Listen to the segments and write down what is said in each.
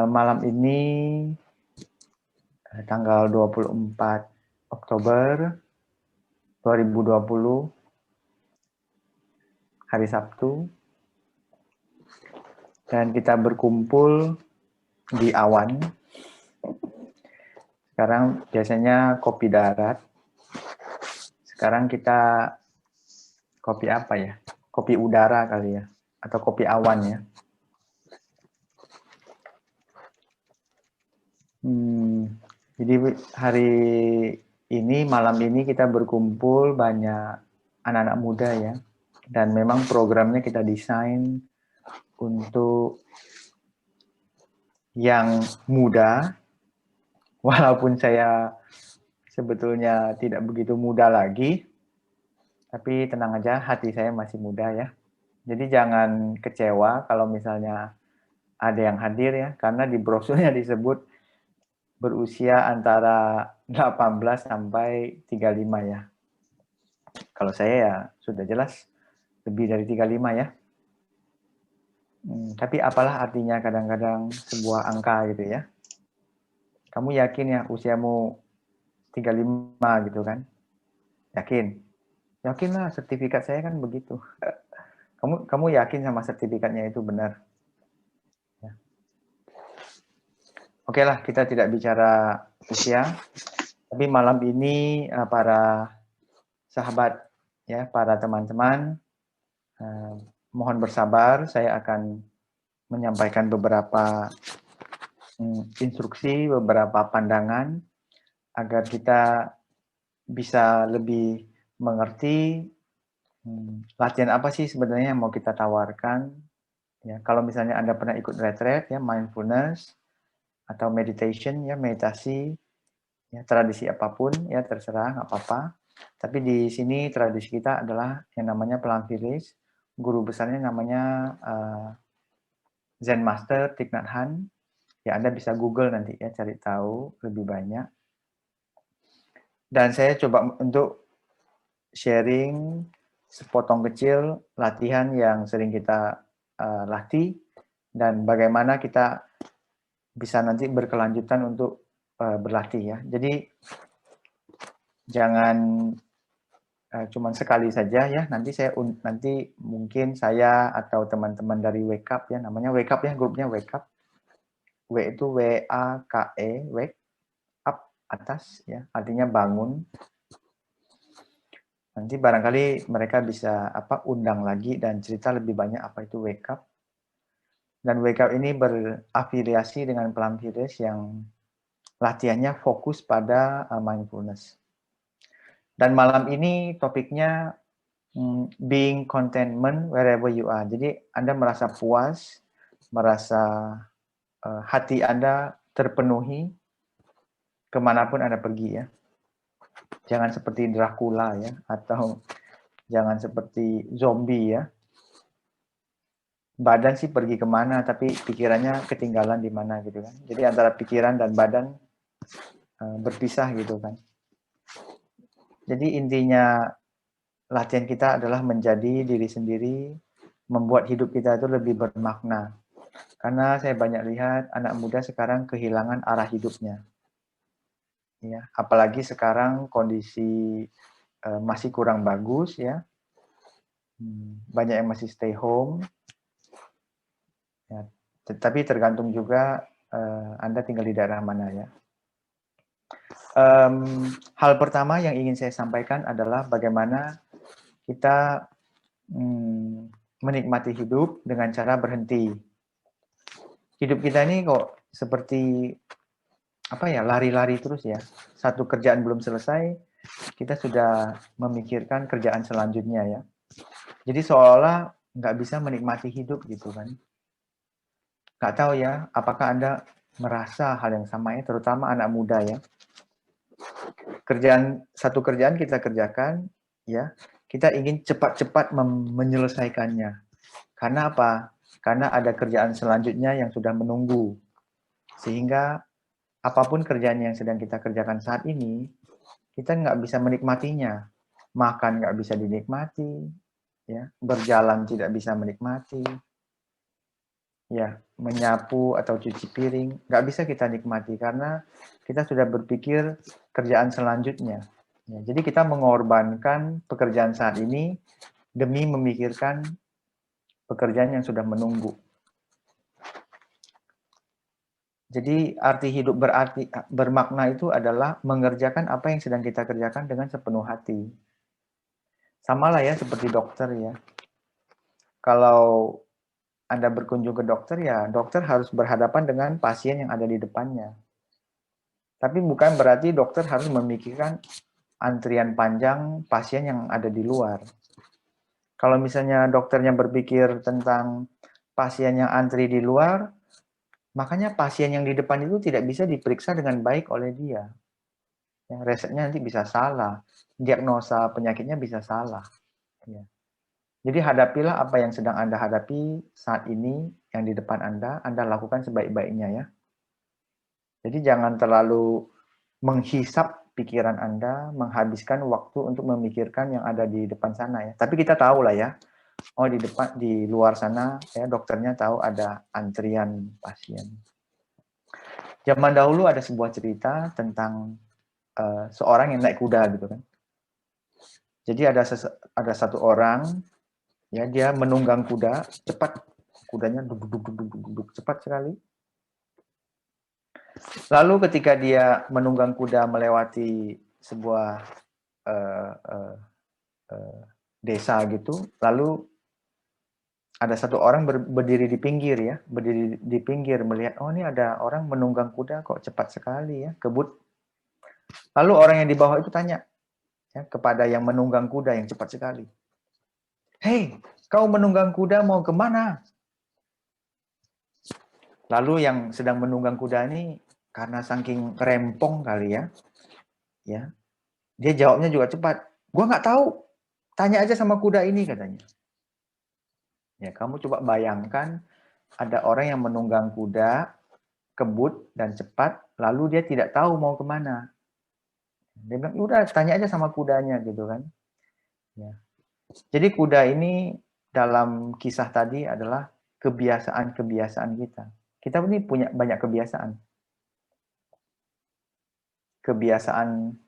Malam ini tanggal 24 Oktober 2020, hari Sabtu, dan kita berkumpul di Awan. Sekarang biasanya kopi darat. Sekarang kita kopi apa ya? Kopi udara kali ya, atau kopi awan ya. Jadi hari ini, malam ini kita berkumpul banyak anak-anak muda ya. Dan memang programnya kita desain untuk yang muda, walaupun saya sebetulnya tidak begitu muda lagi, tapi tenang aja, hati saya masih muda ya. Jadi jangan kecewa kalau misalnya ada yang hadir ya, karena di brosurnya disebut berusia antara 18 sampai 35 ya. Kalau saya ya sudah jelas lebih dari 35 ya. Tapi apalah artinya kadang-kadang sebuah angka gitu ya. Kamu yakin ya usiamu 35 gitu kan? Yakin? Yakinlah, sertifikat saya kan begitu. Kamu yakin sama sertifikatnya itu benar? Ya. Oke lah, kita tidak bicara usia, tapi malam ini para sahabat ya, para teman-teman, mohon bersabar, saya akan menyampaikan beberapa instruksi, beberapa pandangan agar kita bisa lebih mengerti latihan apa sih sebenarnya yang mau kita tawarkan. Ya, kalau misalnya Anda pernah ikut retreat ya, mindfulness atau meditation ya, meditasi ya, tradisi apapun ya, terserah, nggak apa-apa. Tapi di sini tradisi kita adalah yang namanya Pelang Firis. Guru besarnya namanya Zen Master Thich Nhat Hanh. Ya, Anda bisa Google nanti ya, cari tahu lebih banyak. Dan saya coba untuk sharing sepotong kecil latihan yang sering kita latih dan bagaimana kita bisa nanti berkelanjutan untuk berlatih ya. Jadi jangan cuma sekali saja ya. Nanti mungkin saya atau teman-teman dari Wake Up ya, namanya Wake Up ya, grupnya Wake Up. W itu W-A-K-E, wake up, atas ya, artinya bangun. Nanti barangkali mereka bisa undang lagi dan cerita lebih banyak apa itu Wake Up. Dan Wake Up ini berafiliasi dengan Pelang Firis yang latihannya fokus pada mindfulness. Dan malam ini topiknya being contentment wherever you are. Jadi Anda merasa puas, merasa hati Anda terpenuhi kemanapun Anda pergi ya. Jangan seperti Dracula ya, atau jangan seperti zombie ya. Badan sih pergi kemana, tapi pikirannya ketinggalan di mana gitu kan. Jadi antara pikiran dan badan berpisah gitu kan. Jadi intinya latihan kita adalah menjadi diri sendiri, membuat hidup kita itu lebih bermakna. Karena saya banyak lihat anak muda sekarang kehilangan arah hidupnya. Ya, apalagi sekarang kondisi masih kurang bagus ya. Banyak yang masih stay home. Ya, tetapi tergantung juga Anda tinggal di daerah mana ya. Hal pertama yang ingin saya sampaikan adalah bagaimana kita menikmati hidup dengan cara berhenti. Hidup kita ini kok seperti lari-lari terus ya. Satu kerjaan belum selesai, kita sudah memikirkan kerjaan selanjutnya ya. Jadi seolah-olah nggak bisa menikmati hidup gitu kan. Nggak tahu ya, apakah Anda merasa hal yang sama ya, terutama anak muda ya. Satu kerjaan kita kerjakan ya, kita ingin cepat-cepat menyelesaikannya. Karena apa? Karena ada kerjaan selanjutnya yang sudah menunggu. Sehingga apapun kerjaan yang sedang kita kerjakan saat ini, kita nggak bisa menikmatinya. Makan nggak bisa dinikmati, ya, berjalan tidak bisa menikmati. ya menyapu atau cuci piring, nggak bisa kita nikmati karena kita sudah berpikir kerjaan selanjutnya. Ya, jadi kita mengorbankan pekerjaan saat ini demi memikirkan pekerjaan yang sudah menunggu. Jadi arti hidup bermakna itu adalah mengerjakan apa yang sedang kita kerjakan dengan sepenuh hati. Sama lah ya seperti dokter ya. Kalau Anda berkunjung ke dokter ya, dokter harus berhadapan dengan pasien yang ada di depannya. Tapi bukan berarti dokter harus memikirkan antrian panjang pasien yang ada di luar. Kalau misalnya dokternya berpikir tentang pasien yang antri di luar, makanya pasien yang di depan itu tidak bisa diperiksa dengan baik oleh dia. Ya, resepnya nanti bisa salah, diagnosa penyakitnya bisa salah. Ya. Jadi hadapilah apa yang sedang Anda hadapi saat ini, yang di depan Anda lakukan sebaik-baiknya ya. Jadi jangan terlalu menghisap pikiran Anda, menghabiskan waktu untuk memikirkan yang ada di depan sana ya. Tapi kita tahu lah ya, oh di luar sana ya dokternya tahu ada antrian pasien. Zaman dahulu ada sebuah cerita tentang seorang yang naik kuda gitu kan. Jadi ada satu orang ya dia menunggang kuda cepat, kudanya duduk cepat sekali. Lalu ketika dia menunggang kuda melewati sebuah desa gitu, lalu ada satu orang berdiri di pinggir ya, berdiri di pinggir melihat, oh ini ada orang menunggang kuda kok cepat sekali ya, kebut. Lalu orang yang di bawah itu tanya ya, kepada yang menunggang kuda yang cepat sekali. Hei, kau menunggang kuda mau kemana? Lalu yang sedang menunggang kuda ini karena saking rempong kali ya, dia jawabnya juga cepat. Gua nggak tahu, tanya aja sama kuda ini katanya. Ya, kamu coba bayangkan ada orang yang menunggang kuda, kebut dan cepat, lalu dia tidak tahu mau kemana. Dia bilang, udah tanya aja sama kudanya gitu kan. Ya. Jadi kuda ini dalam kisah tadi adalah kebiasaan-kebiasaan kita. Kita ini punya banyak kebiasaan. Kebiasaan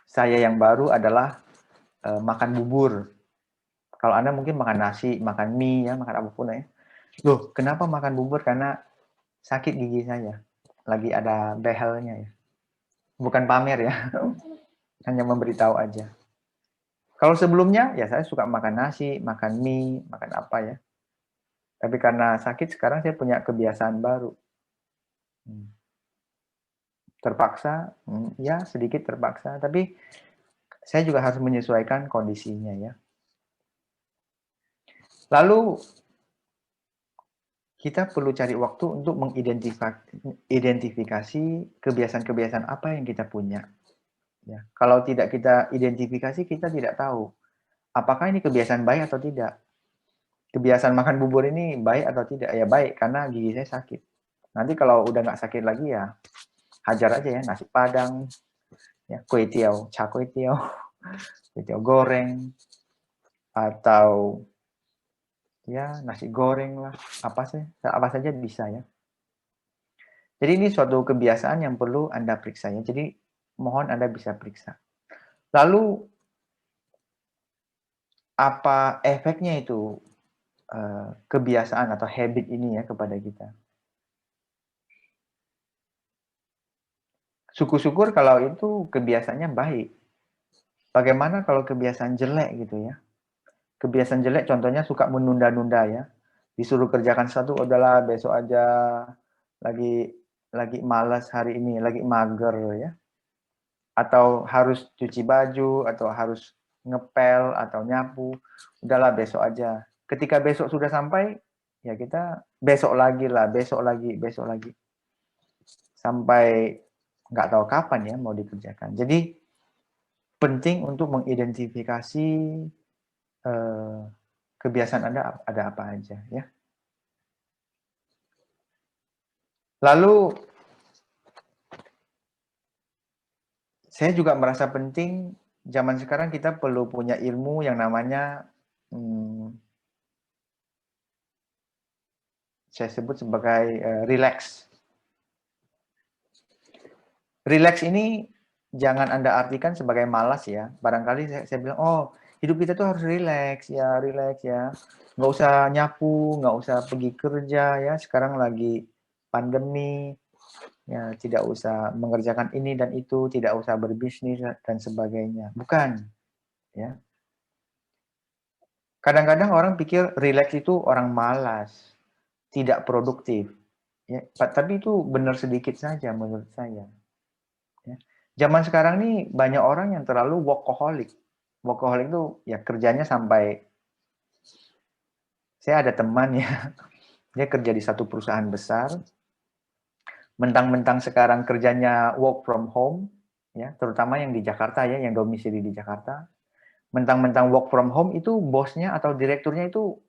saya yang baru adalah makan bubur. Kalau Anda mungkin makan nasi, makan mie, ya, makan apapun ya. Loh, kenapa makan bubur? Karena sakit gigi saya. Lagi ada behelnya ya. Bukan pamer ya. Hanya memberitahu aja. Kalau sebelumnya, ya saya suka makan nasi, makan mie, makan apa ya. Tapi karena sakit, sekarang saya punya kebiasaan baru. Terpaksa, ya sedikit terpaksa. Tapi saya juga harus menyesuaikan kondisinya ya. Lalu kita perlu cari waktu untuk mengidentifikasi kebiasaan-kebiasaan apa yang kita punya. Ya. Kalau tidak kita identifikasi, kita tidak tahu apakah ini kebiasaan baik atau tidak. Kebiasaan makan bubur ini baik atau tidak? Ya baik, karena gigi saya sakit. Nanti kalau udah nggak sakit lagi ya hajar aja ya, nasi padang, ya kue tiaw, kue tiaw goreng, atau ya nasi goreng lah, apa saja bisa ya. Jadi ini suatu kebiasaan yang perlu Anda periksa ya. Jadi mohon Anda bisa periksa. Lalu apa efeknya itu kebiasaan atau habit ini ya kepada kita? Syukur-syukur kalau itu kebiasaannya baik. Bagaimana kalau kebiasaan jelek gitu ya? Kebiasaan jelek contohnya suka menunda-nunda ya. Disuruh kerjakan satu, udahlah besok aja. Lagi malas hari ini, lagi mager ya. Atau harus cuci baju, atau harus ngepel, atau nyapu. Udahlah besok aja. Ketika besok sudah sampai, ya kita besok lagi lah, besok lagi. Sampai nggak tahu kapan ya mau dikerjakan. Jadi penting untuk mengidentifikasi kebiasaan Anda ada apa aja ya. Lalu saya juga merasa penting zaman sekarang kita perlu punya ilmu yang namanya saya sebut sebagai relax. Relax ini jangan Anda artikan sebagai malas ya. Barangkali saya bilang, oh hidup kita tuh harus relax ya, nggak usah nyapu, nggak usah pergi kerja ya. Sekarang lagi pandemi, ya tidak usah mengerjakan ini dan itu, tidak usah berbisnis dan sebagainya. Bukan, ya. Kadang-kadang orang pikir relax itu orang malas, tidak produktif. Ya, tapi itu benar sedikit saja menurut saya. Ya. Zaman sekarang nih banyak orang yang terlalu workaholic. Workaholic itu ya kerjanya sampai, saya ada teman ya, dia kerja di satu perusahaan besar, mentang-mentang sekarang kerjanya work from home, ya terutama yang di Jakarta ya, yang domisili di Jakarta, mentang-mentang work from home itu bosnya atau direkturnya itu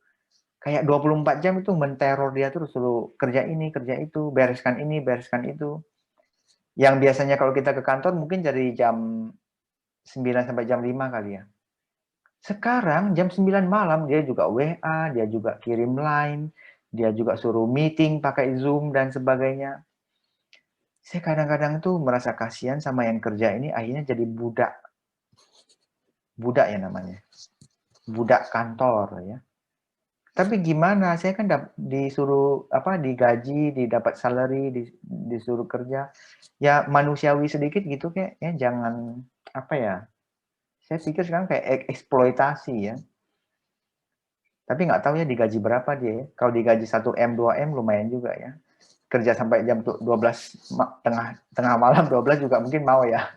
kayak 24 jam itu menteror dia terus, suruh kerja ini, kerja itu, bereskan ini, bereskan itu. Yang biasanya kalau kita ke kantor mungkin dari jam 9 sampai jam 5 kali ya. Sekarang jam 9 malam dia juga WA, dia juga kirim line, dia juga suruh meeting pakai Zoom dan sebagainya. Saya kadang-kadang tuh merasa kasihan sama yang kerja ini akhirnya jadi budak. Budak ya namanya. Budak kantor ya. Tapi gimana? Saya kan disuruh digaji, didapat salary, disuruh kerja. Ya manusiawi sedikit gitu kayak ya jangan apa ya. Saya pikir sekarang kayak eksploitasi ya. Tapi nggak tahu ya digaji berapa dia. Kalau digaji 1M, 2M lumayan juga ya. Kerja sampai jam 12 tengah malam 12 juga mungkin mau ya.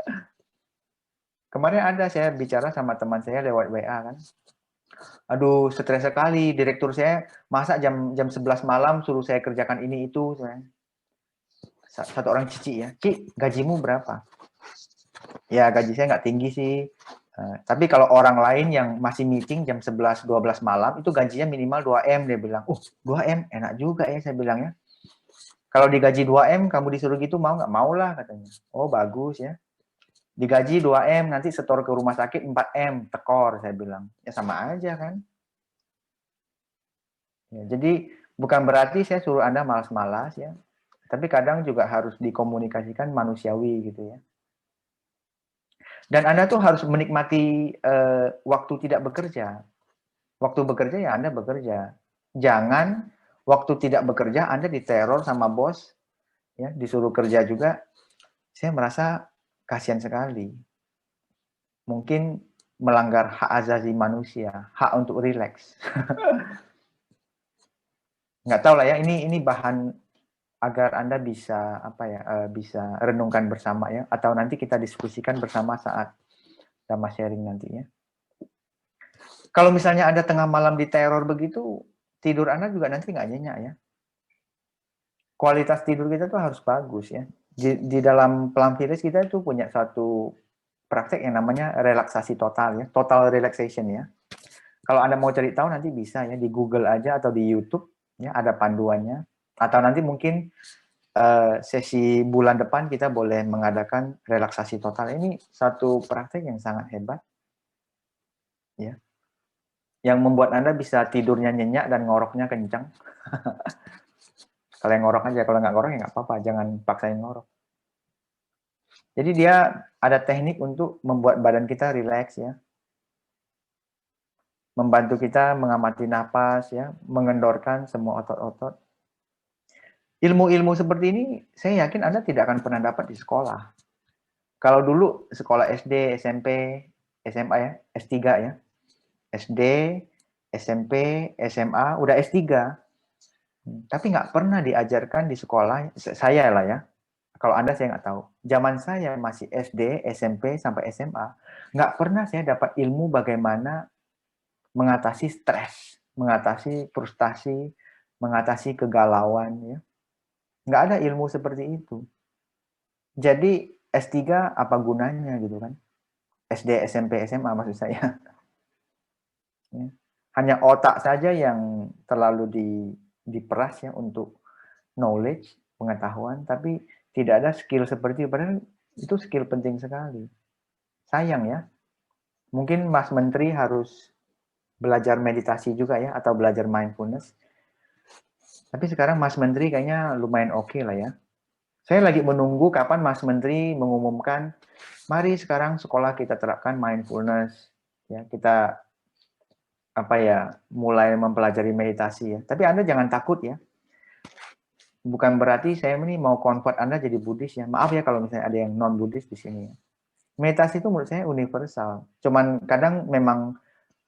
Kemarin ada saya bicara sama teman saya lewat WA kan. Aduh, stres sekali. Direktur saya masa jam 11 malam suruh saya kerjakan ini itu. Satu orang cici ya. Ci, gajimu berapa? Ya, gaji saya nggak tinggi sih. Tapi kalau orang lain yang masih meeting jam 11, 12 malam, itu gajinya minimal 2M. Dia bilang, 2M, enak juga ya, saya bilang ya. Kalau digaji 2M, kamu disuruh gitu, mau nggak? Mau lah, katanya. Oh, bagus ya. Digaji 2M, nanti setor ke rumah sakit 4M, tekor, saya bilang. Ya sama aja kan. Ya, jadi bukan berarti saya suruh Anda malas-malas ya, tapi kadang juga harus dikomunikasikan manusiawi gitu ya. Dan Anda tuh harus menikmati waktu tidak bekerja. Waktu bekerja ya Anda bekerja. Jangan waktu tidak bekerja Anda diteror sama bos, ya disuruh kerja juga. Saya merasa kasihan sekali. Mungkin melanggar hak asasi manusia, hak untuk rileks. Nggak tahu lah ya, ini bahan agar Anda bisa bisa renungkan bersama ya, atau nanti kita diskusikan bersama saat sama sharing nantinya. Kalau misalnya Anda tengah malam diteror begitu, tidur Anda juga nanti nggak nyenyak ya. Kualitas tidur kita tuh harus bagus ya. Di dalam Pelampiris kita itu punya satu praktek yang namanya relaksasi total ya, total relaxation ya. Kalau Anda mau cari tahu nanti bisa ya di Google aja atau di YouTube ya, ada panduannya. Atau nanti mungkin sesi bulan depan kita boleh mengadakan relaksasi total. Ini satu praktek yang sangat hebat ya. Yang membuat Anda bisa tidurnya nyenyak dan ngoroknya kencang. Kalau yang ngorok aja, kalau nggak ngorok ya nggak apa-apa, jangan paksain ngorok. Jadi dia ada teknik untuk membuat badan kita rileks ya. Membantu kita mengamati napas ya, mengendorkan semua otot-otot. Ilmu-ilmu seperti ini saya yakin Anda tidak akan pernah dapat di sekolah. Kalau dulu sekolah SD, SMP, SMA ya, S3 ya. SD, SMP, SMA, udah S3. Tapi nggak pernah diajarkan di sekolah, saya lah ya. Kalau Anda saya nggak tahu. Zaman saya masih SD, SMP, sampai SMA, nggak pernah saya dapat ilmu bagaimana mengatasi stres, mengatasi frustasi, mengatasi kegalauan. Ya. Nggak ada ilmu seperti itu. Jadi S3 apa gunanya gitu kan? SD, SMP, SMA maksud saya. Ya. Hanya otak saja yang terlalu diperas ya untuk knowledge, pengetahuan, tapi tidak ada skill seperti itu. Padahal itu skill penting sekali. Sayang ya. Mungkin Mas Menteri harus belajar meditasi juga ya, atau belajar mindfulness. Tapi sekarang Mas Menteri kayaknya lumayan oke lah ya. Saya lagi menunggu kapan Mas Menteri mengumumkan, mari sekarang sekolah kita terapkan mindfulness, ya kita mulai mempelajari meditasi ya. Tapi Anda jangan takut ya. Bukan berarti saya ini mau convert Anda jadi Buddhis ya. Maaf ya kalau misalnya ada yang non Buddhis di sini ya. Meditasi itu menurut saya universal. Cuman kadang memang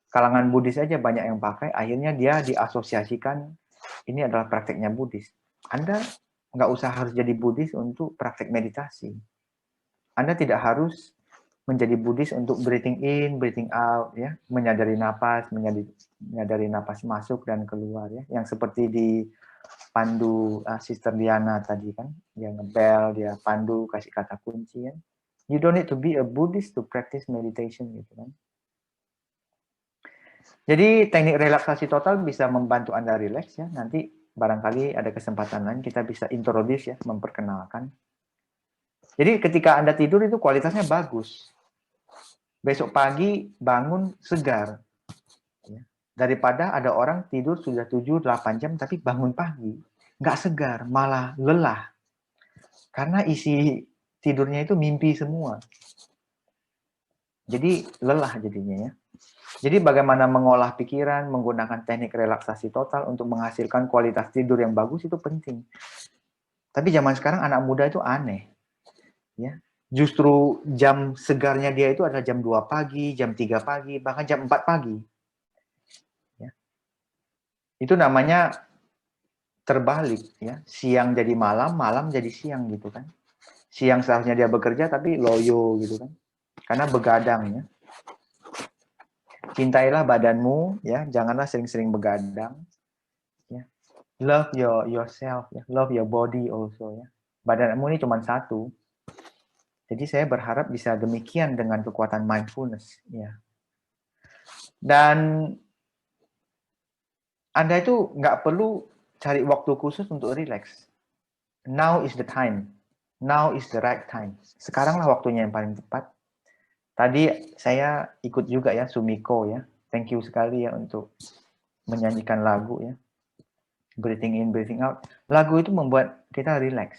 kalangan Buddhis aja banyak yang pakai, akhirnya dia diasosiasikan ini adalah prakteknya Buddhis. Anda nggak usah harus jadi Buddhis untuk praktek meditasi. Anda tidak harus menjadi Buddhis untuk breathing in, breathing out, ya, menyadari napas, menyadari napas masuk dan keluar, ya, yang seperti di pandu Sister Diana tadi kan, dia ngebel, dia pandu, kasih kata kunci, ya. You don't need to be a Buddhist to practice meditation, gitu kan. Jadi teknik relaksasi total bisa membantu Anda rileks ya. Nanti barangkali ada kesempatan lain kita bisa introduce ya, memperkenalkan. Jadi ketika Anda tidur itu kualitasnya bagus. Besok pagi bangun segar. Ya. Daripada ada orang tidur sudah 7-8 jam tapi bangun pagi nggak segar, malah lelah. Karena isi tidurnya itu mimpi semua. Jadi lelah jadinya ya. Jadi bagaimana mengolah pikiran, menggunakan teknik relaksasi total untuk menghasilkan kualitas tidur yang bagus itu penting. Tapi zaman sekarang anak muda itu aneh. Ya. Justru jam segarnya dia itu adalah jam 2 pagi, jam 3 pagi, bahkan jam 4 pagi. Ya. Itu namanya terbalik. Ya. Siang jadi malam, malam jadi siang gitu kan. Siang seharusnya dia bekerja tapi loyo gitu kan. Karena begadang ya. Cintailah badanmu, ya, janganlah sering-sering begadang. Ya. Love yourself, ya. Love your body also, ya. Badanmu ini cuma satu. Jadi saya berharap bisa demikian dengan kekuatan mindfulness, ya. Dan Anda itu nggak perlu cari waktu khusus untuk relax. Now is the time. Now is the right time. Sekaranglah waktunya yang paling tepat. Tadi saya ikut juga ya Sumiko ya. Thank you sekali ya untuk menyanyikan lagu ya. Breathing in, breathing out. Lagu itu membuat kita relax.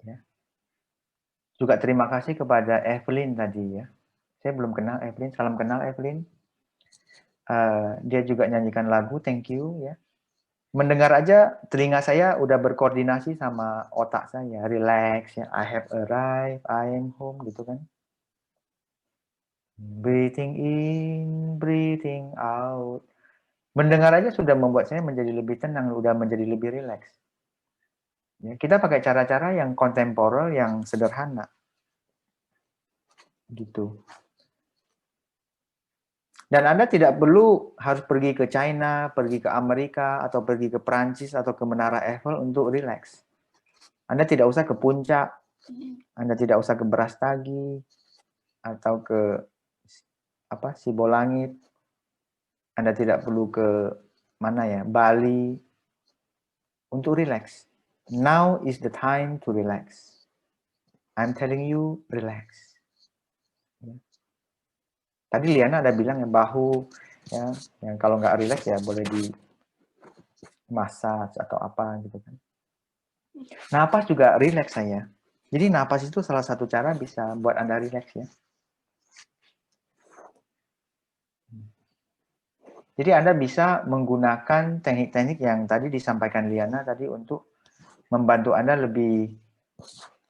Ya. Juga terima kasih kepada Evelyn tadi ya. Saya belum kenal Evelyn. Salam kenal Evelyn. Dia juga nyanyikan lagu. Thank you ya. Mendengar aja telinga saya udah berkoordinasi sama otak saya. Relax ya. I have arrived. I am home gitu kan. Breathing in, breathing out. Mendengar aja sudah membuat saya menjadi lebih tenang, sudah menjadi lebih rileks. Ya, kita pakai cara-cara yang kontemporer, yang sederhana. Gitu. Dan Anda tidak perlu harus pergi ke China, pergi ke Amerika, atau pergi ke Prancis, atau ke Menara Eiffel untuk rileks. Anda tidak usah ke puncak, Anda tidak usah ke Brastagi, atau ke Sibolangit. Anda tidak perlu ke mana ya, Bali, untuk rileks. Now is the time to relax. I'm telling you, relax. Tadi Liana ada bilang ya bahu, ya, yang kalau nggak relax ya boleh di massage atau apa gitu kan. Napas juga relax saya. Jadi napas itu salah satu cara bisa buat Anda relax ya. Jadi Anda bisa menggunakan teknik-teknik yang tadi disampaikan Liana tadi untuk membantu Anda lebih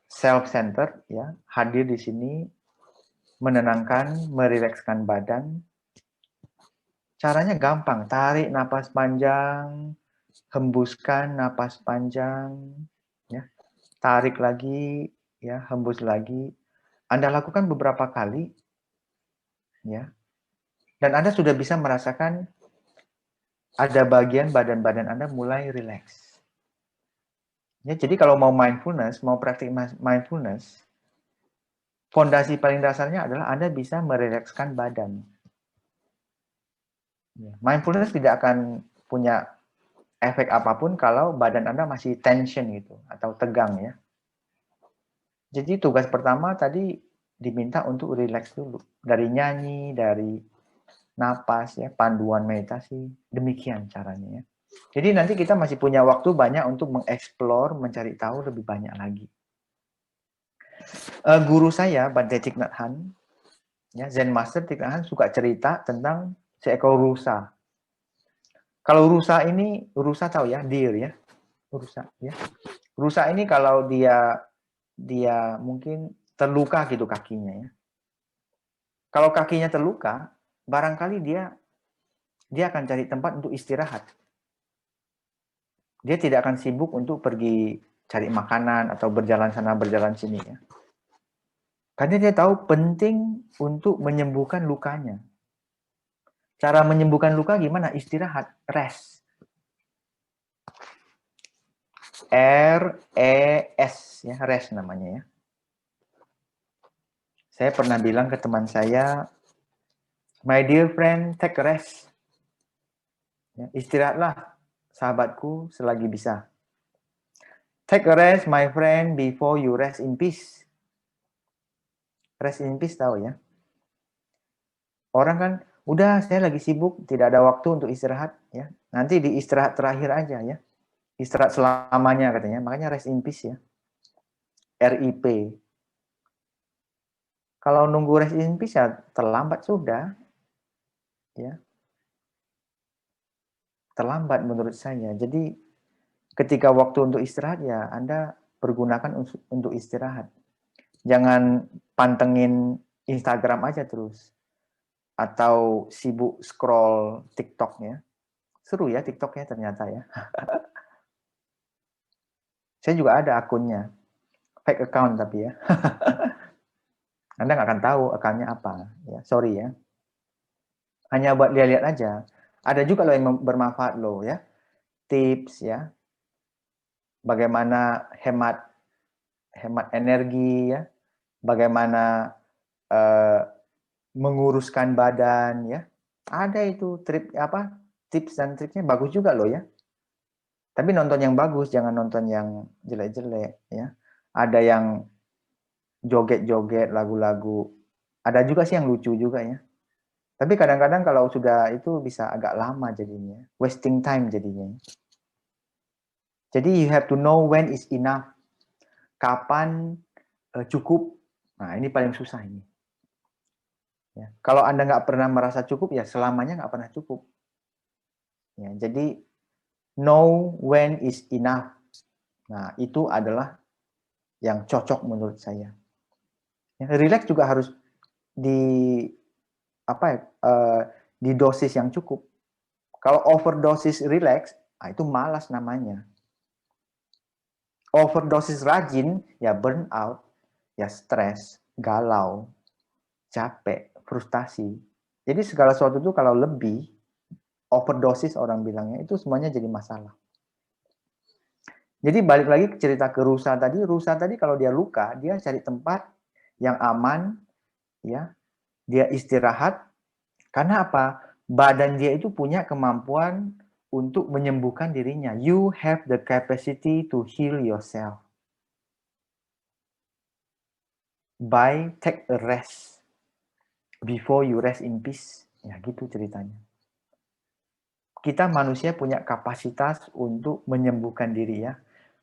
self-centered ya, hadir di sini, menenangkan, merilekskan badan. Caranya gampang, tarik napas panjang, hembuskan napas panjang, ya. Tarik lagi, ya, hembus lagi. Anda lakukan beberapa kali, ya. Dan Anda sudah bisa merasakan ada bagian badan-badan Anda mulai rileks. Ya, jadi kalau mau mindfulness, mau praktik mindfulness, fondasi paling dasarnya adalah Anda bisa merilekskan badan. Ya. Mindfulness tidak akan punya efek apapun kalau badan Anda masih tension gitu atau tegang ya. Jadi tugas pertama tadi diminta untuk relax dulu. Dari nyanyi, dari napas ya, panduan meditasi, demikian caranya ya. Jadi nanti kita masih punya waktu banyak untuk mengeksplor, mencari tahu lebih banyak lagi. Guru saya, Bante Thich Nhat Hanh, ya, Zen Master Thich Nhat Hanh suka cerita tentang seekor rusa. Kalau rusa ini, rusa tahu ya, deer ya, rusa ya. Rusa ini kalau dia mungkin terluka gitu kakinya ya. Kalau kakinya terluka, barangkali dia akan cari tempat untuk istirahat. Dia tidak akan sibuk untuk pergi cari makanan atau berjalan sana berjalan sini ya. Karena dia tahu penting untuk menyembuhkan lukanya. Cara menyembuhkan luka gimana? Istirahat, rest. R-E-S ya, rest namanya ya. Saya pernah bilang ke teman saya, my dear friend, take a rest. Ya, istirahatlah, sahabatku, selagi bisa. Take a rest, my friend, before you rest in peace. Rest in peace tahu ya. Orang kan, udah saya lagi sibuk, tidak ada waktu untuk istirahat. Ya, nanti di istirahat terakhir aja ya. Istirahat selamanya katanya, makanya rest in peace ya. RIP. Kalau nunggu rest in peace ya terlambat sudah. Ya. Terlambat menurut saya. Jadi ketika waktu untuk istirahat ya Anda pergunakan untuk istirahat. Jangan pantengin Instagram aja terus. Atau sibuk scroll TikTok-nya. Seru ya TikTok-nya ternyata ya. Saya juga ada akunnya. Fake account tapi ya. Anda nggak akan tahu akunnya apa. Ya, sorry ya. Hanya buat lihat-lihat aja. Ada juga loh yang bermanfaat loh ya. Tips ya. Bagaimana hemat energi ya. Bagaimana menguruskan badan ya. Ada itu tips dan triknya bagus juga loh ya. Tapi nonton yang bagus, jangan nonton yang jelek-jelek ya. Ada yang joget-joget lagu-lagu. Ada juga sih yang lucu juga ya. Tapi kadang-kadang kalau sudah itu bisa agak lama jadinya, wasting time jadinya. Jadi you have to know when is enough. Kapan cukup. Nah, ini paling susah ini. Ya. Kalau Anda nggak pernah merasa cukup, ya selamanya nggak pernah cukup. Ya, jadi know when is enough. Nah, itu adalah yang cocok menurut saya. Ya, relax juga harus di di dosis yang cukup. Kalau overdosis relax, itu malas namanya. Overdosis rajin, ya burnout, ya stres, galau, capek, frustasi. Jadi segala sesuatu itu kalau lebih, overdosis orang bilangnya, itu semuanya jadi masalah. Jadi balik lagi ke cerita ke rusa tadi kalau dia luka, dia cari tempat yang aman, ya, dia istirahat, karena apa? Badan dia itu punya kemampuan untuk menyembuhkan dirinya. You have the capacity to heal yourself. By take a rest before you rest in peace. Ya gitu ceritanya. Kita manusia punya kapasitas untuk menyembuhkan diri ya.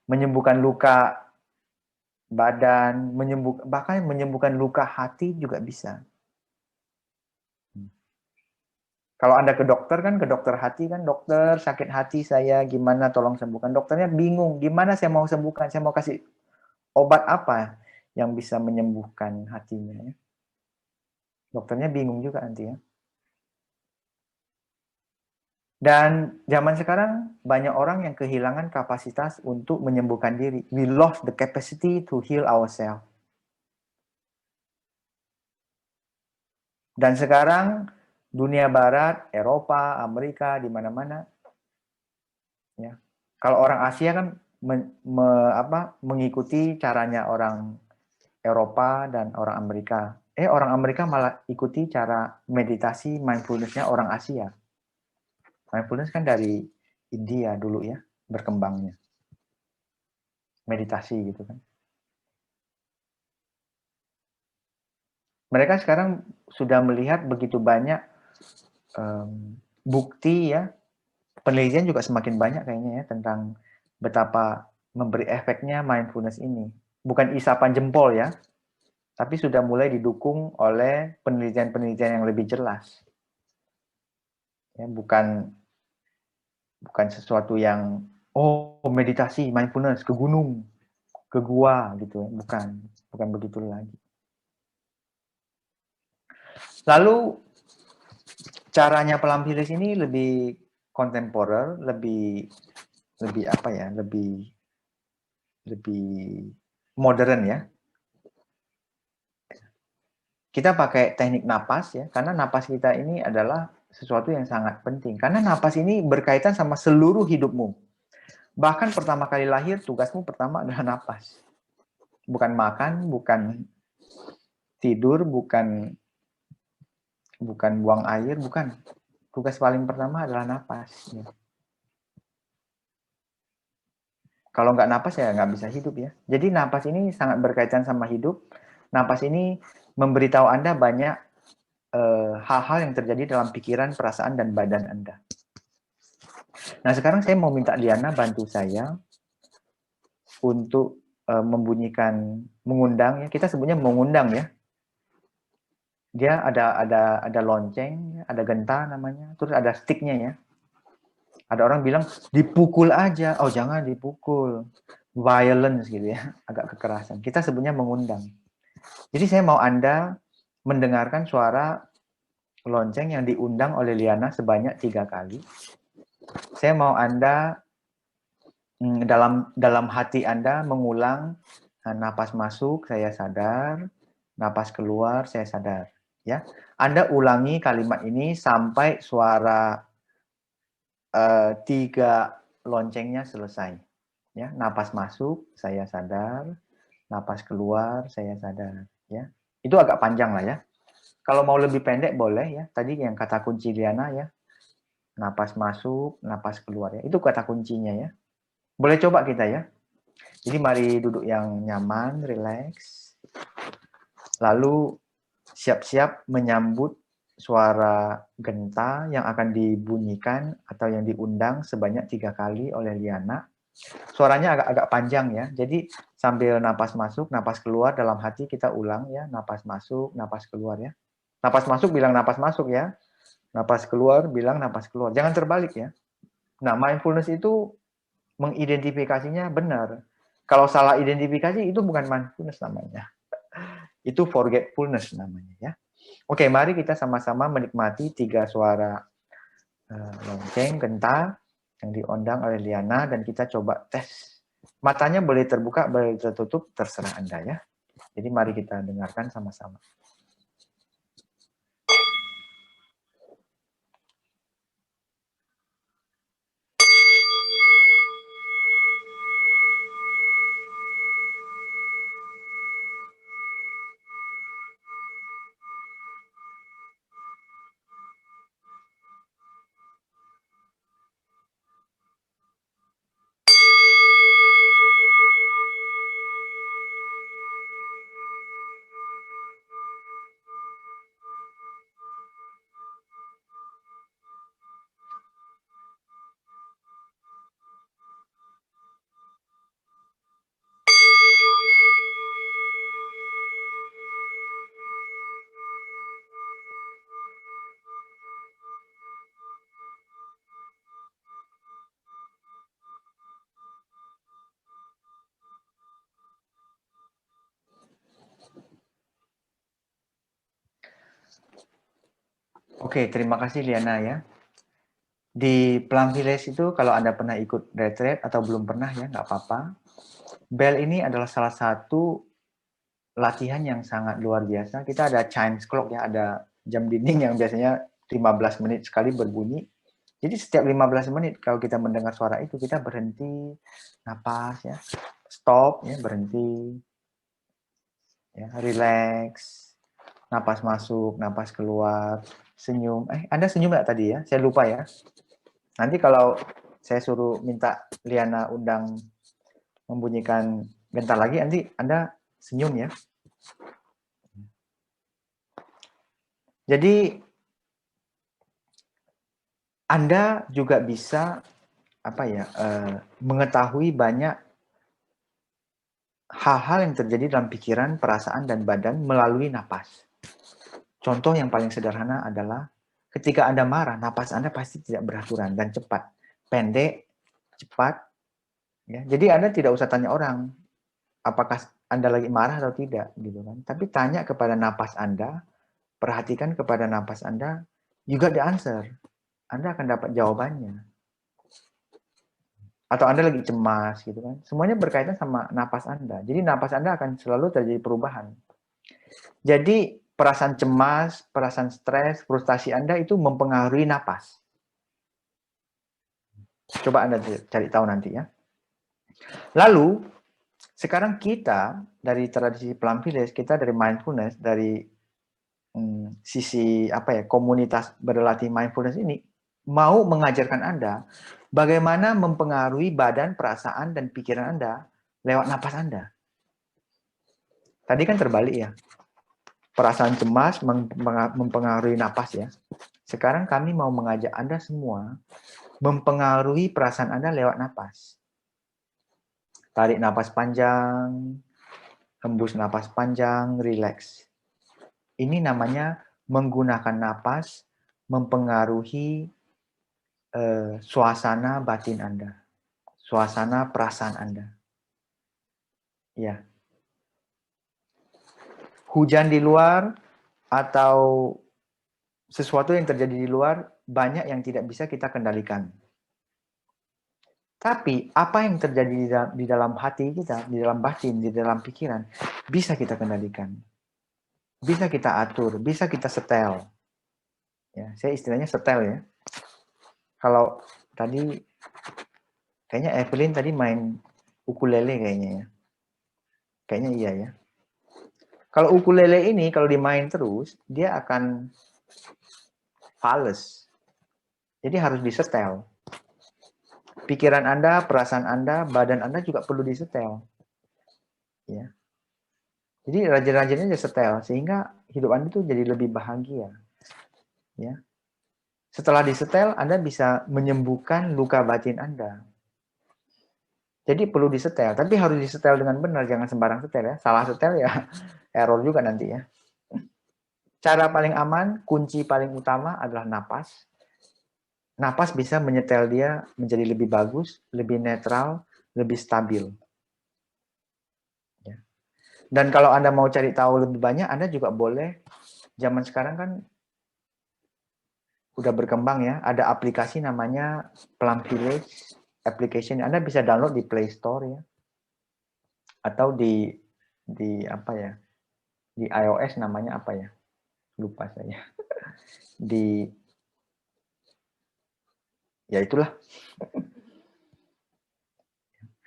Menyembuhkan luka badan, bahkan menyembuhkan luka hati juga bisa. Kalau Anda ke dokter kan, ke dokter hati kan, dokter sakit hati saya, gimana tolong sembuhkan. Dokternya bingung, gimana saya mau sembuhkan, saya mau kasih obat apa yang bisa menyembuhkan hatinya. Ya. Dokternya bingung juga nanti ya. Dan zaman sekarang banyak orang yang kehilangan kapasitas untuk menyembuhkan diri. We lost the capacity to heal ourselves. Dan sekarang dunia barat, Eropa, Amerika, di mana-mana, ya. Kalau orang Asia kan mengikuti caranya orang Eropa dan orang Amerika. Orang Amerika malah ikuti cara meditasi mindfulness-nya orang Asia. Mindfulness kan dari India dulu ya, berkembangnya. Meditasi gitu kan. Mereka sekarang sudah melihat begitu banyak bukti ya, penelitian juga semakin banyak kayaknya ya tentang betapa memberi efeknya mindfulness ini. Bukan isapan jempol ya, tapi sudah mulai didukung oleh penelitian-penelitian yang lebih jelas. Ya, bukan sesuatu yang meditasi, mindfulness ke gunung, ke gua gitu, bukan begitu lagi. Lalu caranya pelampiris ini lebih kontemporer, lebih apa ya, lebih modern ya. Kita pakai teknik napas ya, karena napas kita ini adalah sesuatu yang sangat penting. Karena napas ini berkaitan sama seluruh hidupmu. Bahkan pertama kali lahir, tugasmu pertama adalah napas. Bukan makan, bukan tidur, bukan buang air, bukan. Tugas paling pertama adalah napas. Ya. Kalau nggak napas ya nggak bisa hidup ya. Jadi napas ini sangat berkaitan sama hidup. Napas ini memberitahu Anda banyak hal-hal yang terjadi dalam pikiran, perasaan, dan badan Anda. Nah sekarang saya mau minta Liana bantu saya untuk membunyikan, mengundang ya. Kita sebutnya mengundang ya. Dia ada lonceng, ada genta namanya, terus ada sticknya ya. Ada orang bilang dipukul aja, oh jangan dipukul, violence gitu ya, agak kekerasan. Kita sebutnya mengundang. Jadi saya mau Anda mendengarkan suara lonceng yang diundang oleh Liana sebanyak 3 kali. Saya mau Anda dalam hati Anda mengulang napas masuk saya sadar, napas keluar saya sadar. Ya, Anda ulangi kalimat ini sampai suara 3 loncengnya selesai. Ya, napas masuk saya sadar, napas keluar saya sadar. Ya, itu agak panjang lah ya. Kalau mau lebih pendek boleh ya. Tadi yang kata kunci Liana ya, napas masuk, napas keluar ya. Itu kata kuncinya ya. Boleh coba kita ya. Jadi mari duduk yang nyaman, rileks. Lalu siap-siap menyambut suara genta yang akan dibunyikan atau yang diundang sebanyak 3 kali oleh Liana. Suaranya agak panjang ya. Jadi sambil napas masuk, napas keluar dalam hati kita ulang ya. Napas masuk, napas keluar ya. Napas masuk bilang napas masuk ya. Napas keluar bilang napas keluar. Jangan terbalik ya. Nah, mindfulness itu mengidentifikasinya benar. Kalau salah identifikasi itu bukan mindfulness namanya. Itu forgetfulness namanya ya. Oke, mari kita sama-sama menikmati 3 suara lonceng, genta yang diundang oleh Liana dan kita coba tes. Matanya boleh terbuka, boleh tertutup, terserah Anda ya. Jadi mari kita dengarkan sama-sama. Oke, terima kasih Liana ya. Di Plum Village itu kalau Anda pernah ikut retreat atau belum pernah ya, nggak apa-apa. Bell ini adalah salah satu latihan yang sangat luar biasa. Kita ada chimes clock ya, ada jam dinding yang biasanya 15 menit sekali berbunyi. Jadi setiap 15 menit kalau kita mendengar suara itu kita berhenti, napas ya, stop ya, berhenti, ya, relax, napas masuk, napas keluar, senyum. Anda senyum nggak tadi ya? Saya lupa ya. Nanti kalau saya suruh minta Liana undang membunyikan bentar lagi, nanti Anda senyum ya. Jadi Anda juga bisa mengetahui banyak hal-hal yang terjadi dalam pikiran, perasaan, dan badan melalui napas. Contoh yang paling sederhana adalah ketika Anda marah, napas Anda pasti tidak beraturan dan cepat. Pendek, cepat. Ya. Jadi Anda tidak usah tanya orang, apakah Anda lagi marah atau tidak. Gitu kan. Tapi tanya kepada napas Anda, perhatikan kepada napas Anda, you got the answer. Anda akan dapat jawabannya. Atau Anda lagi cemas gitu kan. Semuanya berkaitan sama napas Anda. Jadi napas Anda akan selalu terjadi perubahan. Jadi perasaan cemas, perasaan stres, frustasi Anda itu mempengaruhi napas. Coba Anda cari tahu nanti ya. Lalu sekarang kita dari tradisi Pelampides, kita dari mindfulness, dari sisi komunitas berlatih mindfulness ini mau mengajarkan Anda bagaimana mempengaruhi badan, perasaan, dan pikiran Anda lewat napas Anda. Tadi kan terbalik ya. Perasaan cemas mempengaruhi napas ya. Sekarang kami mau mengajak Anda semua mempengaruhi perasaan Anda lewat napas. Tarik napas panjang, hembus napas panjang, relax. Ini namanya menggunakan napas mempengaruhi suasana batin Anda, suasana perasaan Anda. Ya. Hujan di luar atau sesuatu yang terjadi di luar banyak yang tidak bisa kita kendalikan. Tapi apa yang terjadi di dalam hati kita, di dalam batin, di dalam pikiran, bisa kita kendalikan. Bisa kita atur, bisa kita setel. Ya, saya istilahnya setel ya. Kalau tadi kayaknya Evelyn tadi main ukulele kayaknya ya. Kayaknya iya ya. Kalau ukulele ini kalau dimain terus, dia akan fales. Jadi harus disetel. Pikiran Anda, perasaan Anda, badan Anda juga perlu disetel. Ya. Jadi rajin-rajinnya setel sehingga hidup Anda tuh jadi lebih bahagia. Ya. Setelah disetel, Anda bisa menyembuhkan luka batin Anda. Jadi perlu disetel, tapi harus disetel dengan benar, jangan sembarang setel ya. Salah setel ya error juga nanti ya. Cara paling aman, kunci paling utama adalah napas. Napas bisa menyetel dia menjadi lebih bagus, lebih netral, lebih stabil. Ya. Dan kalau Anda mau cari tahu lebih banyak, Anda juga boleh, zaman sekarang kan udah berkembang ya, ada aplikasi namanya Pelampides application. Anda bisa download di Play Store ya. Atau di apa ya? Di iOS namanya apa ya? Lupa saya. Ya itulah.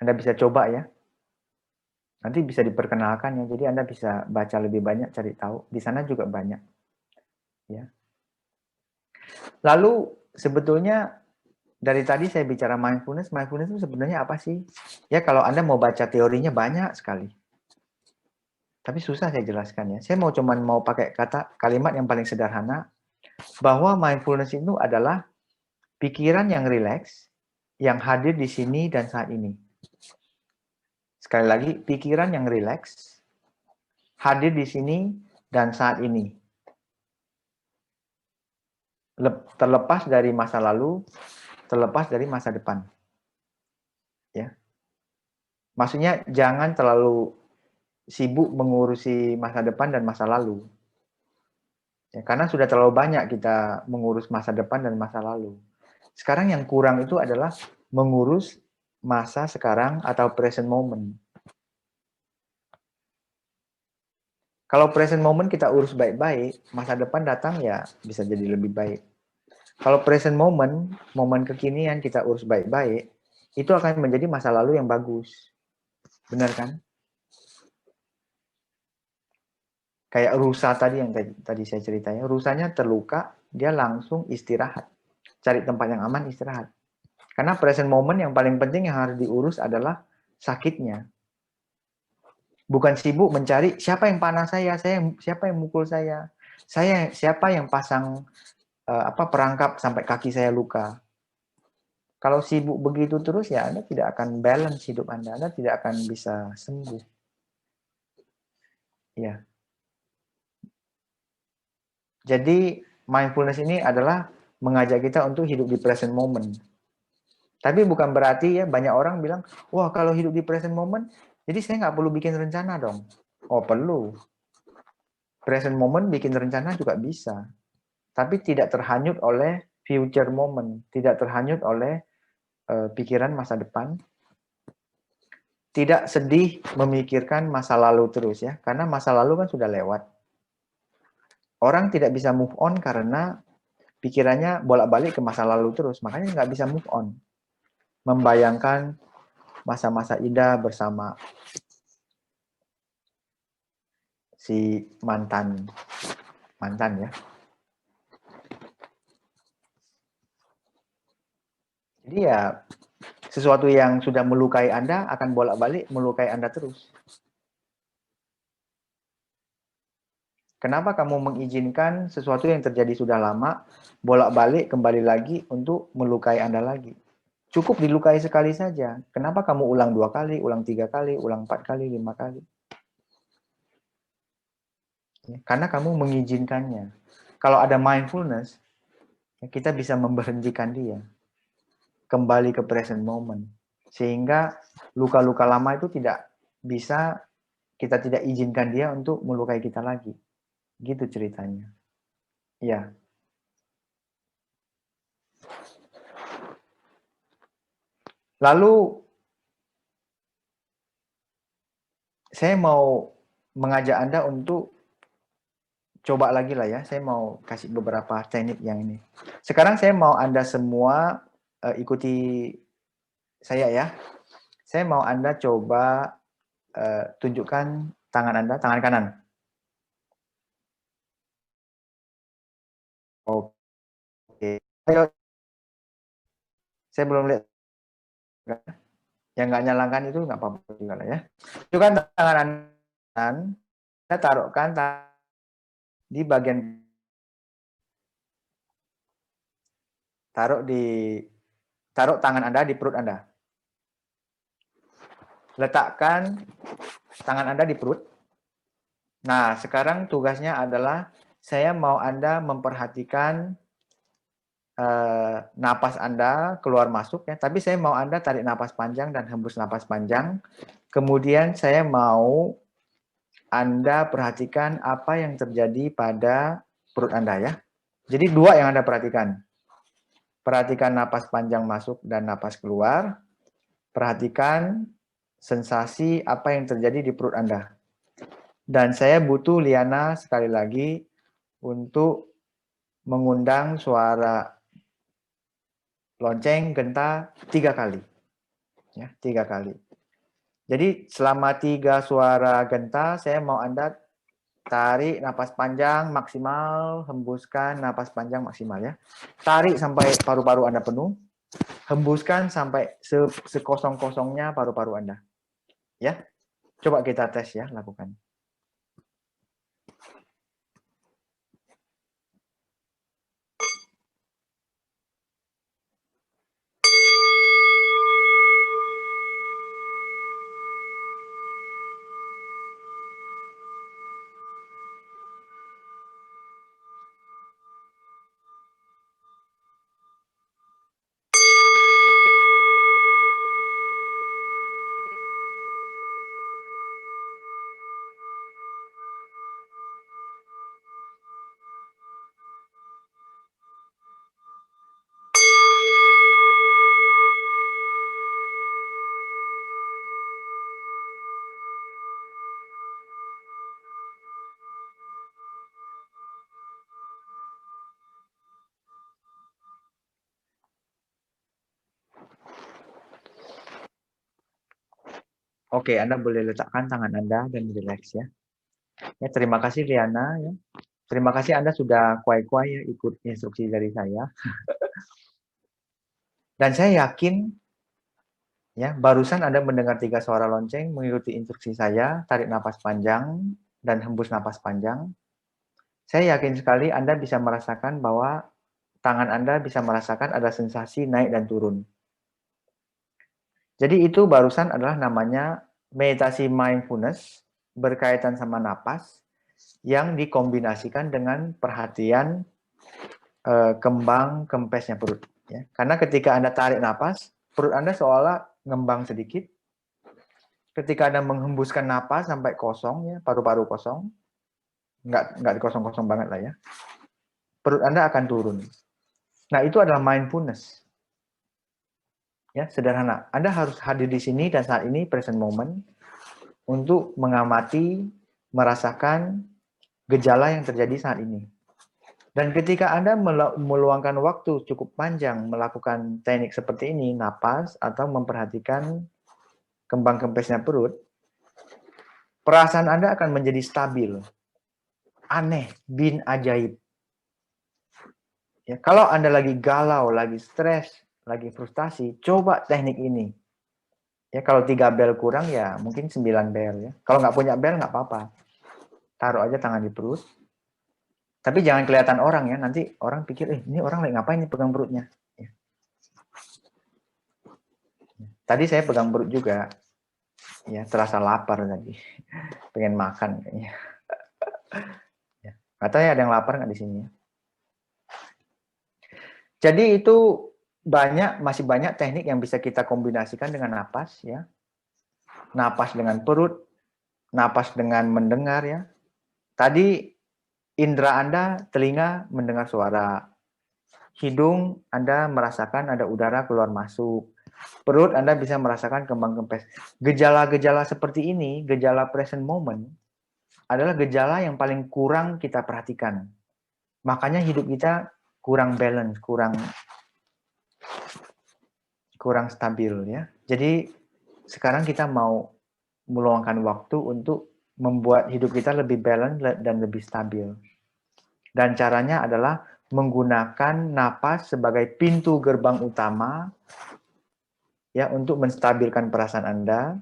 Anda bisa coba ya. Nanti bisa diperkenalkan ya. Jadi Anda bisa baca lebih banyak, cari tahu. Di sana juga banyak. Ya. Lalu sebetulnya dari tadi saya bicara mindfulness itu sebenarnya apa sih? Ya kalau Anda mau baca teorinya banyak sekali. Tapi susah saya jelaskan ya. Saya cuman mau pakai kalimat yang paling sederhana bahwa mindfulness itu adalah pikiran yang rileks yang hadir di sini dan saat ini. Sekali lagi, pikiran yang rileks hadir di sini dan saat ini. Terlepas dari masa lalu, terlepas dari masa depan. Ya. Maksudnya jangan terlalu sibuk mengurusi masa depan dan masa lalu. Ya, karena sudah terlalu banyak kita mengurus masa depan dan masa lalu. Sekarang yang kurang itu adalah mengurus masa sekarang atau present moment. Kalau present moment kita urus baik-baik, masa depan datang ya bisa jadi lebih baik. Kalau present moment, momen kekinian kita urus baik-baik, itu akan menjadi masa lalu yang bagus. Benar kan? Kayak rusa tadi yang tadi saya ceritanya, rusanya terluka, dia langsung istirahat. Cari tempat yang aman, istirahat. Karena present moment yang paling penting yang harus diurus adalah sakitnya. Bukan sibuk mencari siapa yang panah saya siapa yang mukul saya siapa yang pasang perangkap sampai kaki saya luka. Kalau sibuk begitu terus ya Anda tidak akan balance hidup Anda tidak akan bisa sembuh. Ya. Jadi mindfulness ini adalah mengajak kita untuk hidup di present moment. Tapi bukan berarti ya banyak orang bilang, wah kalau hidup di present moment, jadi saya nggak perlu bikin rencana dong. Oh perlu. Present moment bikin rencana juga bisa. Tapi tidak terhanyut oleh future moment. Tidak terhanyut oleh pikiran masa depan. Tidak sedih memikirkan masa lalu terus ya. Karena masa lalu kan sudah lewat. Orang tidak bisa move on karena pikirannya bolak-balik ke masa lalu terus. Makanya nggak bisa move on. Membayangkan masa-masa indah bersama si mantan ya. Jadi ya sesuatu yang sudah melukai Anda akan bolak-balik melukai Anda terus. Kenapa kamu mengizinkan sesuatu yang terjadi sudah lama bolak-balik kembali lagi untuk melukai Anda lagi? Cukup dilukai sekali saja. Kenapa kamu ulang 2 kali, ulang 3 kali, ulang 4 kali, 5 kali? Karena kamu mengizinkannya. Kalau ada mindfulness, kita bisa memberhentikan dia. Kembali ke present moment. Sehingga luka-luka lama itu tidak bisa, kita tidak izinkan dia untuk melukai kita lagi. Gitu ceritanya. Ya. Lalu, saya mau mengajak Anda untuk coba lagi lah ya. Saya mau kasih beberapa teknik yang ini. Sekarang saya mau Anda semua ikuti saya ya. Saya mau Anda coba tunjukkan tangan Anda, tangan kanan. Oke. Ayo. Saya belum lihat. Yang nggak nyalakan itu nggak apa-apa juga lah ya. Tunjukkan tangan Anda. Anda taruhkan di bagian taruh tangan Anda di perut Anda. Letakkan tangan Anda di perut. Nah, sekarang tugasnya adalah saya mau Anda memperhatikan napas Anda keluar masuk ya, tapi saya mau Anda tarik napas panjang dan hembus napas panjang. Kemudian saya mau Anda perhatikan apa yang terjadi pada perut Anda ya. Jadi 2 yang Anda perhatikan. Perhatikan napas panjang masuk dan napas keluar. Perhatikan sensasi apa yang terjadi di perut Anda. Dan saya butuh Liana sekali lagi untuk mengundang suara lonceng genta 3 kali. Ya, 3 kali. Jadi selama 3 suara genta, saya mau Anda tarik napas panjang maksimal, hembuskan napas panjang maksimal ya. Tarik sampai paru-paru Anda penuh, hembuskan sampai sekosong-kosongnya paru-paru Anda. Ya. Coba kita tes ya, lakukan. Oke, Anda boleh letakkan tangan Anda dan relax ya. Ya, terima kasih Liana ya. Terima kasih Anda sudah kuai-kuai ya ikut instruksi dari saya. Dan saya yakin ya, barusan Anda mendengar 3 suara lonceng, mengikuti instruksi saya, tarik napas panjang dan hembus napas panjang. Saya yakin sekali Anda bisa merasakan bahwa tangan Anda bisa merasakan ada sensasi naik dan turun. Jadi itu barusan adalah namanya meditasi mindfulness berkaitan sama napas yang dikombinasikan dengan perhatian kembang kempesnya perut. Ya. Karena ketika Anda tarik napas, perut Anda seolah ngembang sedikit. Ketika Anda menghembuskan napas sampai kosong, ya, paru-paru kosong, nggak kosong-kosong banget lah ya, perut Anda akan turun. Nah itu adalah mindfulness. Ya, sederhana. Anda harus hadir di sini dan saat ini present moment untuk mengamati, merasakan gejala yang terjadi saat ini. Dan ketika Anda meluangkan waktu cukup panjang melakukan teknik seperti ini, napas atau memperhatikan kembang kempesnya perut, perasaan Anda akan menjadi stabil. Aneh, bin ajaib. Ya, kalau Anda lagi galau, lagi stres, lagi frustasi, coba teknik ini. Ya, kalau 3 bel kurang ya mungkin 9 bel ya. Kalau nggak punya bel nggak apa-apa. Taruh aja tangan di perut. Tapi jangan kelihatan orang ya. Nanti orang pikir, ini orang lagi ngapain nih pegang perutnya. Ya. Tadi saya pegang perut juga. Ya, terasa lapar tadi. Pengen makan kayaknya. Ya. Katanya ada yang lapar nggak di sini ya? Jadi itu masih banyak teknik yang bisa kita kombinasikan dengan napas ya. Napas dengan perut, napas dengan mendengar ya. Tadi indera Anda, telinga mendengar suara. Hidung Anda merasakan ada udara keluar masuk. Perut Anda bisa merasakan kembang kempes. Gejala-gejala seperti ini, gejala present moment, adalah gejala yang paling kurang kita perhatikan. Makanya hidup kita kurang balance, kurang stabil ya. Jadi sekarang kita mau meluangkan waktu untuk membuat hidup kita lebih balance dan lebih stabil. Dan caranya adalah menggunakan napas sebagai pintu gerbang utama ya untuk menstabilkan perasaan Anda,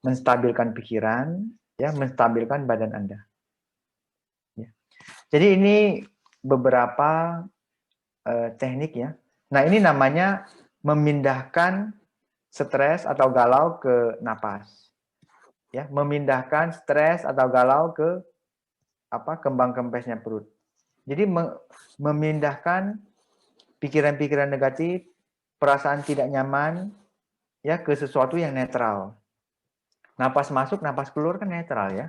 menstabilkan pikiran, ya, menstabilkan badan Anda. Ya. Jadi ini beberapa teknik ya. Nah, ini namanya memindahkan stres atau galau ke napas. Ya, memindahkan stres atau galau ke kembang kempesnya perut. Jadi memindahkan pikiran-pikiran negatif, perasaan tidak nyaman ya ke sesuatu yang netral. Napas masuk, napas keluar kan netral ya.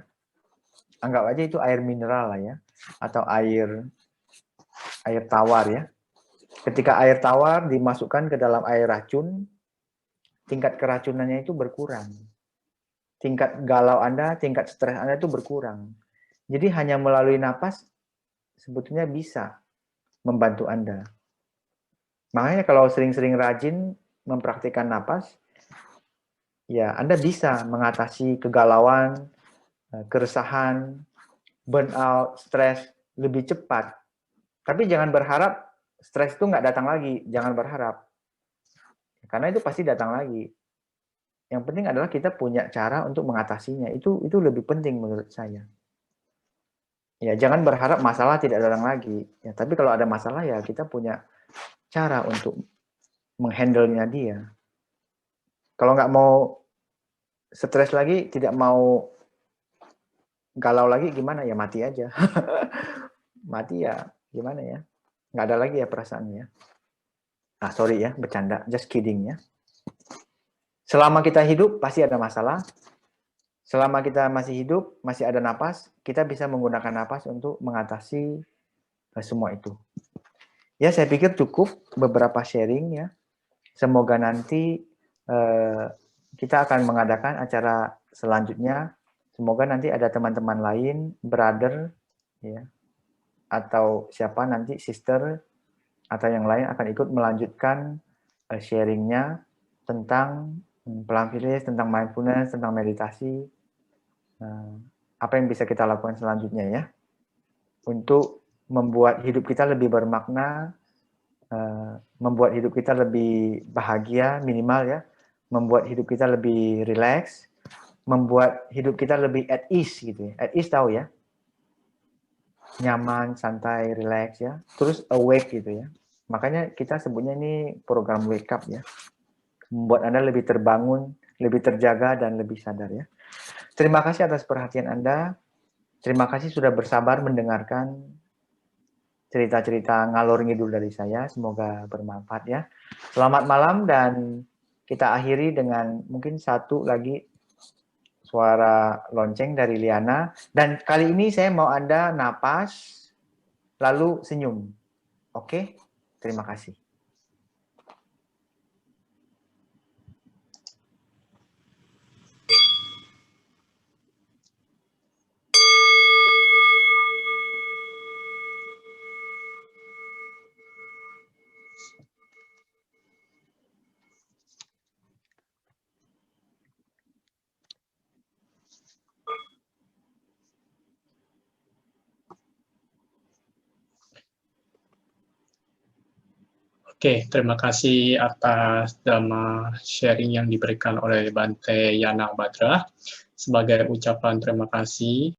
Anggap aja itu air mineral lah ya, atau air tawar ya. Ketika air tawar dimasukkan ke dalam air racun, tingkat keracunannya itu berkurang. Tingkat galau Anda, tingkat stres Anda itu berkurang. Jadi hanya melalui napas sebetulnya bisa membantu Anda. Makanya kalau sering-sering rajin mempraktikkan napas, ya Anda bisa mengatasi kegalauan, keresahan, burnout, stres lebih cepat. Tapi jangan berharap stres itu nggak datang lagi. Jangan berharap. Karena itu pasti datang lagi. Yang penting adalah kita punya cara untuk mengatasinya. Itu lebih penting menurut saya. Ya, jangan berharap masalah tidak datang lagi. Ya, tapi kalau ada masalah ya kita punya cara untuk menghandle-nya dia. Kalau nggak mau stres lagi, tidak mau galau lagi, gimana? Ya mati aja. Mati ya, gimana ya? Nggak ada lagi ya perasaannya. Ah, sorry ya, bercanda. Just kidding ya. Selama kita hidup, pasti ada masalah. Selama kita masih hidup, masih ada napas, kita bisa menggunakan napas untuk mengatasi semua itu. Ya, saya pikir cukup beberapa sharing ya. Semoga nanti kita akan mengadakan acara selanjutnya. Semoga nanti ada teman-teman lain, brother, ya, atau siapa nanti, sister, atau yang lain akan ikut melanjutkan sharingnya tentang pelampiris, tentang mindfulness, tentang meditasi. Apa yang bisa kita lakukan selanjutnya ya, untuk membuat hidup kita lebih bermakna, membuat hidup kita lebih bahagia minimal ya, membuat hidup kita lebih relax, membuat hidup kita lebih at ease gitu ya. At ease tahu ya, nyaman, santai, relax ya, terus awake gitu ya. Makanya kita sebutnya ini program wake up ya. Membuat Anda lebih terbangun, lebih terjaga, dan lebih sadar ya. Terima kasih atas perhatian Anda. Terima kasih sudah bersabar mendengarkan cerita-cerita ngalor ngidul dari saya. Semoga bermanfaat ya. Selamat malam dan kita akhiri dengan mungkin satu lagi suara lonceng dari Liana. Dan kali ini saya mau Anda napas, lalu senyum. Oke? Terima kasih. Oke, terima kasih atas dhamma sharing yang diberikan oleh Bante Yana Badra. Sebagai ucapan terima kasih,